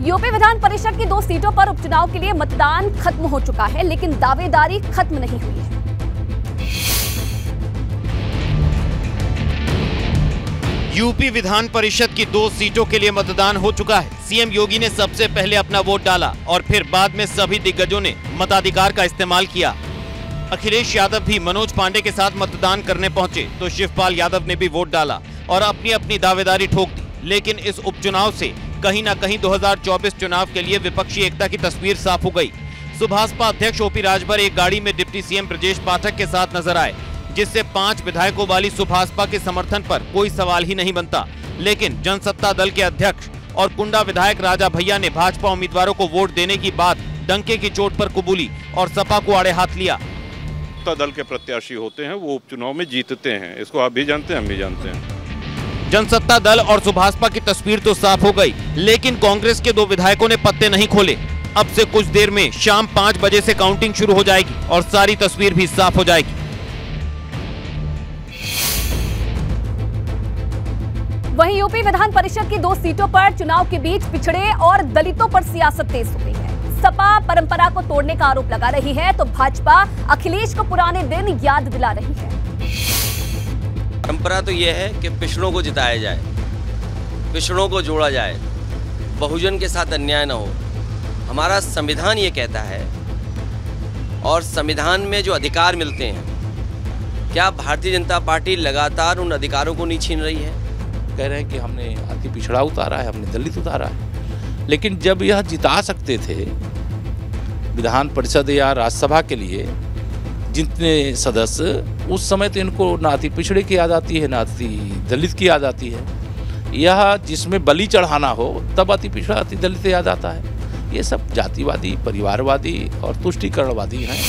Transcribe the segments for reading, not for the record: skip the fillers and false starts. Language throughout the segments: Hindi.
यूपी विधान परिषद की 2 सीटों पर उपचुनाव के लिए मतदान खत्म हो चुका है, लेकिन दावेदारी खत्म नहीं हुई है। यूपी विधान परिषद की 2 सीटों के लिए मतदान हो चुका है। सीएम योगी ने सबसे पहले अपना वोट डाला और फिर बाद में सभी दिग्गजों ने मताधिकार का इस्तेमाल किया। अखिलेश यादव भी मनोज पांडे के साथ मतदान करने पहुंचे तो शिवपाल यादव ने भी वोट डाला और अपनी अपनी दावेदारी ठोक दी। लेकिन इस उपचुनाव से कहीं न कहीं 2024 चुनाव के लिए विपक्षी एकता की तस्वीर साफ हो गई। सुभाषपा अध्यक्ष ओपी राजभर एक गाड़ी में डिप्टी सीएम ब्रजेश पाठक के साथ नजर आए, जिससे 5 विधायकों वाली सुभाषपा के समर्थन पर कोई सवाल ही नहीं बनता। लेकिन जनसत्ता दल के अध्यक्ष और कुंडा विधायक राजा भैया ने भाजपा उम्मीदवारों को वोट देने की बात डंके की चोट पर कबूली और सपा को आड़े हाथ लिया। दल के प्रत्याशी होते हैं वो उपचुनाव में जीतते हैं, इसको आप भी जानते हैं, हम भी जानते हैं। जनसत्ता दल और सुभाषपा की तस्वीर तो साफ हो गई, लेकिन कांग्रेस के 2 विधायकों ने पत्ते नहीं खोले। अब से कुछ देर में शाम 5 बजे से काउंटिंग शुरू हो जाएगी और सारी तस्वीर भी साफ हो जाएगी। वहीं यूपी विधान परिषद की 2 सीटों पर चुनाव के बीच पिछड़े और दलितों पर सियासत तेज हो गई है। सपा परंपरा को तोड़ने का आरोप लगा रही है तो भाजपा अखिलेश को पुराने दिन याद दिला रही है। परंपरा तो यह है कि पिछड़ों को जिताया जाए, पिछड़ों को जोड़ा जाए, बहुजन के साथ अन्याय न हो। हमारा संविधान ये कहता है और संविधान में जो अधिकार मिलते हैं, क्या भारतीय जनता पार्टी लगातार उन अधिकारों को नहीं छीन रही है? कह रहे हैं कि हमने अति पिछड़ा उतारा है, हमने दलित उतारा है, लेकिन जब यह जिता सकते थे विधान परिषद या राज्यसभा के लिए जितने सदस्य, उस समय तो इनको ना अति पिछड़े की याद आती है ना अति दलित की याद आती है। यह जिसमें बलि चढ़ाना हो तब अति पिछड़ा अति दलित याद आता है। ये सब जातिवादी, परिवारवादी और तुष्टीकरणवादी हैं।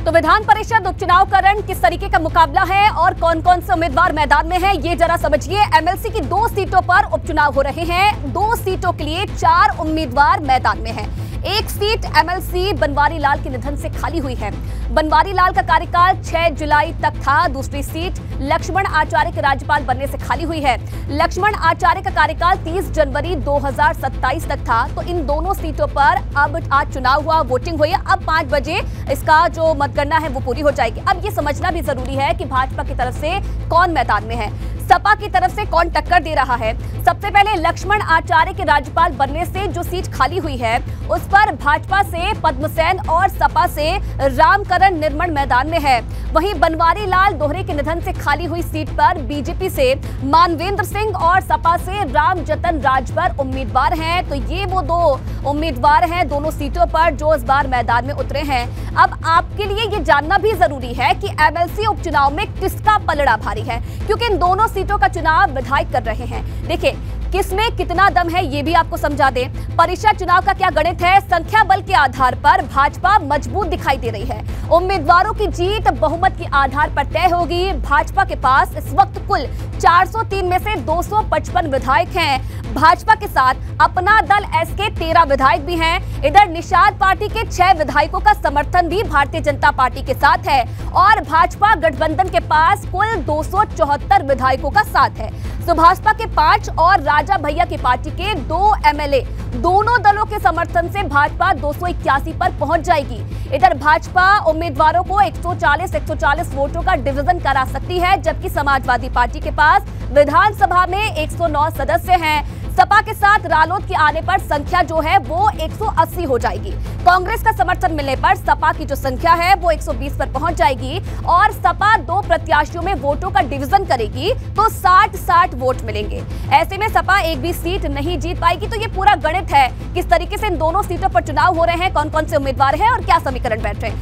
तो विधान परिषद उपचुनाव का रण किस तरीके का मुकाबला है और कौन कौन से उम्मीदवार मैदान में हैं, ये जरा समझिए। एमएलसी की 2 सीटों पर उपचुनाव हो रहे हैं। 2 सीटों के लिए 4 उम्मीदवार मैदान में हैं। एक सीट एमएलसी बनवारी लाल के निधन से खाली हुई है। बनवारी लाल का कार्यकाल 6 जुलाई तक था। दूसरी सीट लक्ष्मण आचार्य के राज्यपाल बनने से खाली हुई है। लक्ष्मण आचार्य का कार्यकाल 30 जनवरी 2027 तक था। तो इन दोनों सीटों पर अब आज चुनाव हुआ, वोटिंग हुई है। अब 5 बजे इसका जो मतगणना है वो पूरी हो जाएगी। अब ये समझना भी जरूरी है कि भाजपा की तरफ से कौन मैदान में है, सपा की तरफ से कौन टक्कर दे रहा है। सबसे पहले लक्ष्मण आचार्य के राज्यपाल बनने से जो सीट खाली हुई है उस पर भाजपा से पद्मसेन और सपा से रामकरण निर्मल मैदान में है। वहीं बनवारी लाल दोहरे के निधन से खाली हुई सीट पर बीजेपी से मानवेंद्र सिंह और सपा से रामजतन राजभर उम्मीदवार हैं। तो ये वो 2 उम्मीदवार हैं दोनों सीटों पर जो इस बार मैदान में उतरे हैं। अब आपके लिए ये जानना भी जरूरी है कि एमएलसी उपचुनाव में किसका पलड़ा भारी है, क्योंकि इन दोनों सीटों का चुनाव विधायक कर रहे हैं। देखिए किसमें कितना दम है ये भी आपको समझा दें। परिषद चुनाव का क्या गणित है, संख्या बल के आधार पर भाजपा मजबूत दिखाई दे रही है। उम्मीदवारों की जीत बहुमत के आधार पर तय होगी। भाजपा के पास इस वक्त कुल 403 में से 255 विधायक हैं। भाजपा के साथ अपना दल एस के 13 विधायक भी हैं। इधर निषाद पार्टी के 6 विधायकों का समर्थन भी भारतीय जनता पार्टी के साथ है और भाजपा गठबंधन के पास कुल 274 विधायकों का साथ है। सुभाषपा के 5 और राजा भैया की पार्टी के 2 एमएलए, दोनों दलों के समर्थन से भाजपा 281 पर पहुंच जाएगी। इधर भाजपा उम्मीदवारों को 140 वोटों का डिवीजन करा सकती है, जबकि समाजवादी पार्टी के पास विधानसभा में 109 सदस्य हैं। सपा के साथ रालोद के आने पर संख्या जो है वो 180 हो जाएगी। कांग्रेस का समर्थन मिलने पर सपा की जो संख्या है वो 120 पर पहुंच जाएगी और सपा 2 प्रत्याशियों में वोटों का डिवीजन करेगी तो 60-60 वोट मिलेंगे। ऐसे में सपा एक भी सीट नहीं जीत पाएगी। तो ये पूरा गणित है किस तरीके से इन दोनों सीटों पर चुनाव हो रहे हैं, कौन कौन से उम्मीदवार हैं और क्या समीकरण बैठ रहे हैं।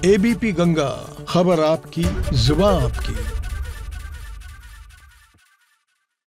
एबीपी गंगा, खबर आपकी, जुबान आपकी।